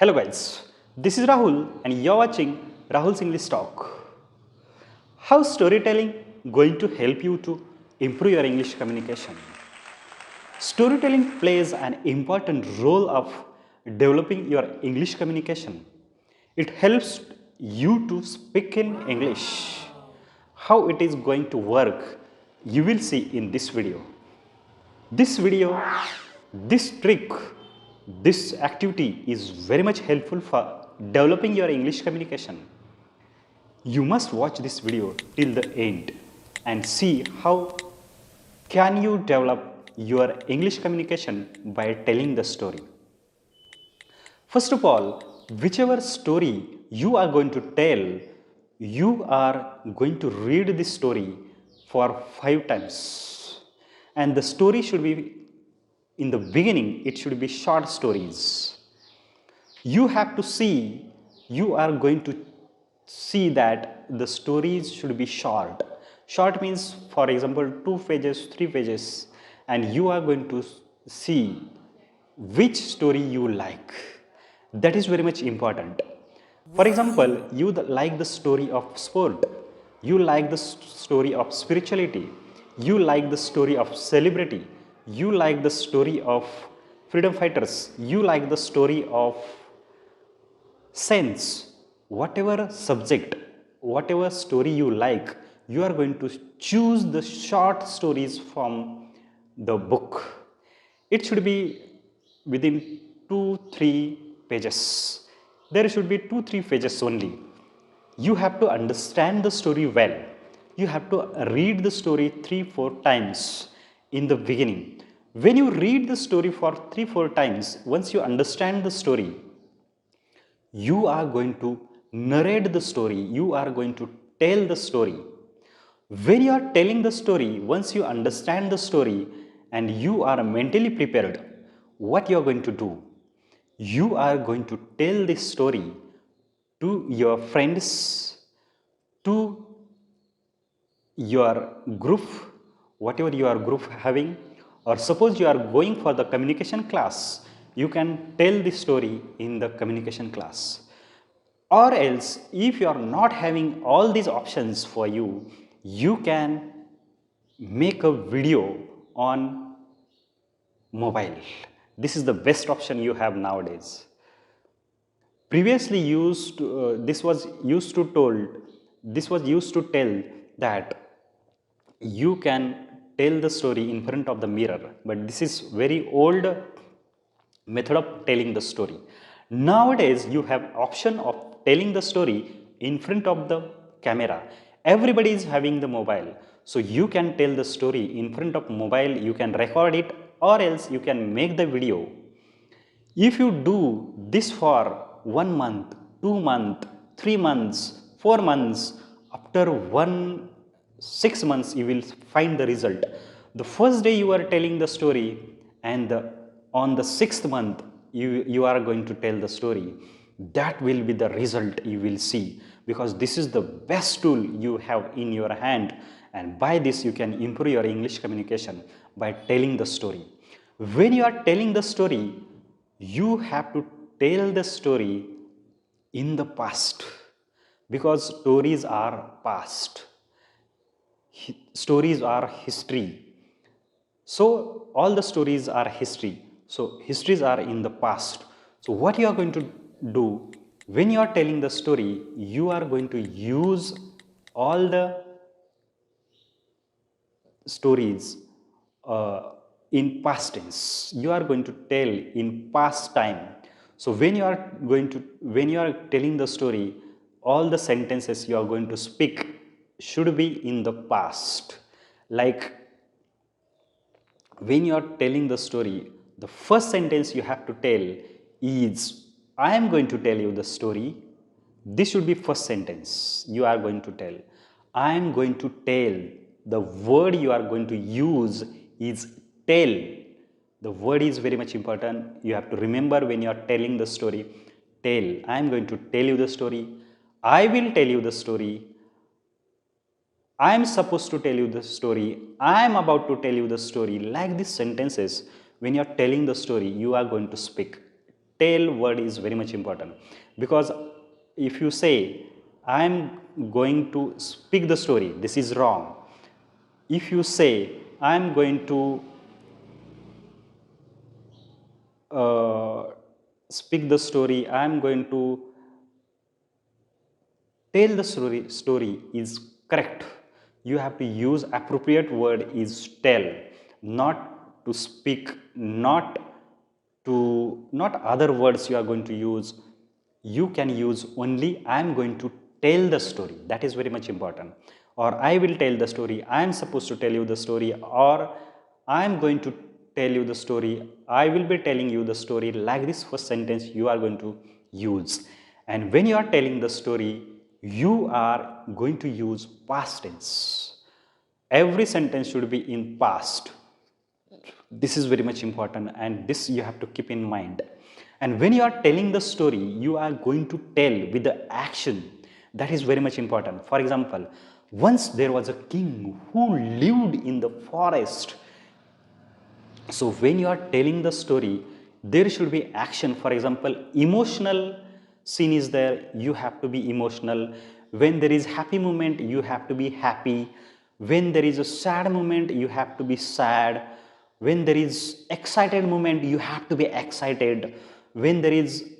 Hello guys, this is Rahul and you're watching Rahul's English Talk. How storytelling going to help you to improve your English communication? Storytelling plays an important role of developing your English communication. It helps you to speak in English. How it is going to work, you will see in this video. This video, this trick, this activity is very much helpful for developing your English communication. You must watch this video till the end and see how can you develop your English communication by telling the story. First of all, whichever story you are going to tell, you are going to read this story for 5 times. And the story should be, in the beginning, it should be short stories. You have to see, you are going to see that the stories should be short. Short means, for example, 2 pages, 3 pages, and you are going to see which story you like. That is very much important. For example, you like the story of sport, you like the story of spirituality, you like the story of celebrity, you like the story of freedom fighters, you like the story of sense. Whatever subject, whatever story you like, you are going to choose the short stories from the book. It should be within 2-3 pages. There should be 2-3 pages only. You have to understand the story well. You have to read the story 3-4 times in the beginning. When you read the story for 3-4 times, once you understand the story, you are going to narrate the story, you are going to tell the story. When you are telling the story, once you understand the story and you are mentally prepared, what you are going to do? You are going to tell this story to your friends, to your group, whatever your group having, or suppose you are going for the communication class, you can tell the story in the communication class. Or else, if you are not having all these options for you, you can make a video on mobile. This is the best option you have nowadays. Previously this was used to tell that you can tell the story in front of the mirror, but this is very old method of telling the story. Nowadays you have option of telling the story in front of the camera. Everybody is having the mobile, so you can tell the story in front of mobile, you can record it, or else you can make the video. If you do this for 1 month, 2 months, 3 months, 4 months, after 6 months you will find the result. The first day you are telling the story, and on the 6th month you are going to tell the story. That will be the result you will see, because this is the best tool you have in your hand, and by this you can improve your English communication by telling the story. When you are telling the story, you have to tell the story in the past, because stories are past. Stories are history. So all the stories are history. So histories are in the past. So what you are going to do when you are telling the story, you are going to use all the stories in past tense. You are going to tell in past time. So when you are telling the story, all the sentences you are going to speak should be in the past. Like when you are telling the story, the first sentence you have to tell is, I am going to tell you the story. This should be first sentence you are going to tell. I am going to tell. The word you are going to use is tell. The word is very much important. You have to remember when you are telling the story. Tell. I am going to tell you the story. I will tell you the story. I am supposed to tell you the story. I am about to tell you the story. Like these sentences, when you are telling the story, you are going to speak. tell word is very much important, because if you say I am going to speak the story, this is wrong. If you say I am going to speak the story, I am going to tell the story is correct. You have to use appropriate word is tell, not to speak, not other words you are going to use. You can use only I am going to tell the story. That is very much important. Or I will tell the story, I am supposed to tell you the story, or I am going to tell you the story, I will be telling you the story. Like this first sentence you are going to use. And when you are telling the story, you are going to use past tense. Every sentence should be in past. This is very much important, and this you have to keep in mind. And when you are telling the story, you are going to tell with the action. That is very much important. For example, once there was a king who lived in the forest. So when you are telling the story, there should be action. For example, emotional scene is there, you have to be emotional. When there is happy moment, you have to be happy. When there is a sad moment, you have to be sad. When there is excited moment, you have to be excited. When there is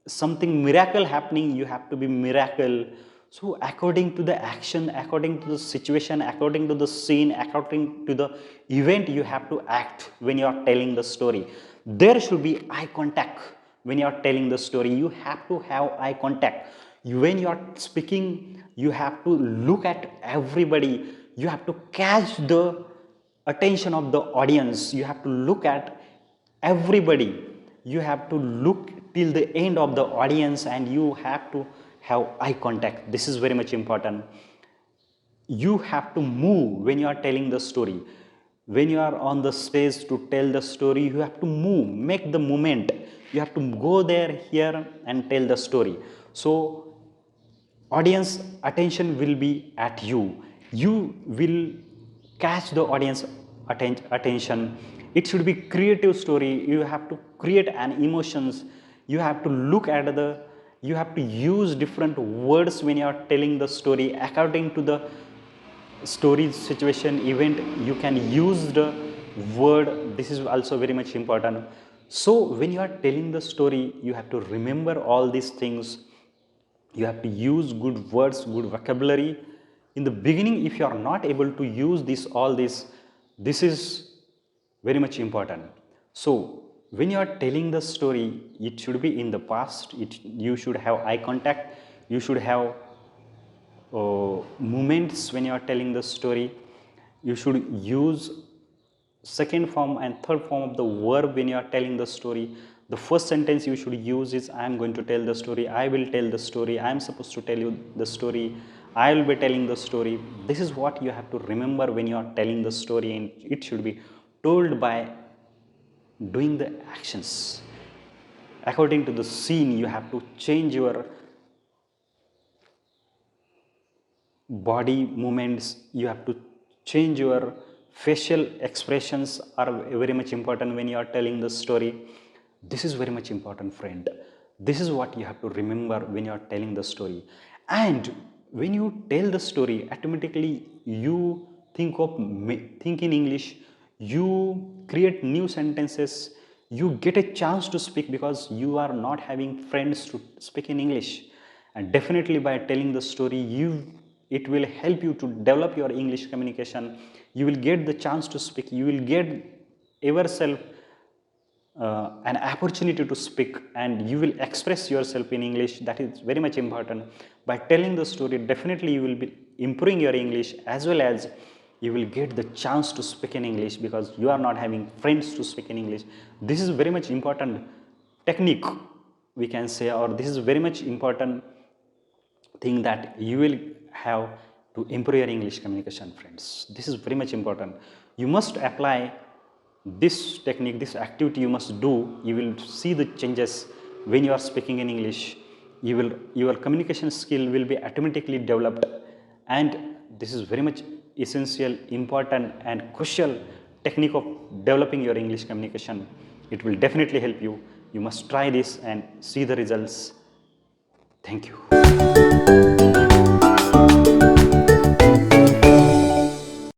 something miracle happening, you have to be miracle. So according to the action, according to the situation, according to the scene, according to the event, you have to act when you are telling the story. There should be eye contact. When you are telling the story, you have to have eye contact. When you are speaking, you have to look at everybody. You have to catch the attention of the audience. You have to look at everybody. You have to look till the end of the audience, and you have to have eye contact. This is very much important. You have to move when you are telling the story. When you are on the stage to tell the story, you have to move, make the movement. You have to go there, here, and tell the story. So audience attention will be at you. You will catch the audience attention. It should be creative story. You have to create an emotions. You have to look at the, you have to use different words when you are telling the story according to the story, situation, event. You can use the word. This is also very much important. So when you are telling the story, you have to remember all these things. You have to use good words, good vocabulary. In the beginning, if you are not able to use this, all this is very much important. So when you are telling the story, it should be in the past. You should have eye contact. You should have moments when you are telling the story. You should use second form and third form of the verb when you are telling the story. The first sentence you should use is I am going to tell the story, I will tell the story, I am supposed to tell you the story, I will be telling the story. This is what you have to remember when you are telling the story, and it should be told by doing the actions. According to the scene, you have to change your body movements, you have to change your facial expressions are very much important when you are telling the story. This is very much important, friend. This is what you have to remember when you are telling the story. And when you tell the story, automatically you think in English, you create new sentences, you get a chance to speak because you are not having friends to speak in English. And definitely by telling the story, it will help you to develop your English communication. You will get the chance to speak. You will get yourself an opportunity to speak, and you will express yourself in English. That is very much important. By telling the story, definitely you will be improving your English, as well as you will get the chance to speak in English because you are not having friends to speak in English. This is very much important technique, we can say, or this is very much important thing that you will have to improve your English communication, friends. This is very much important. You must apply this technique, this activity you must do. You will see the changes when you are speaking in English. Your communication skill will be automatically developed, and this is very much essential, important, and crucial technique of developing your English communication. It will definitely help you. You must try this and see the results. Thank you.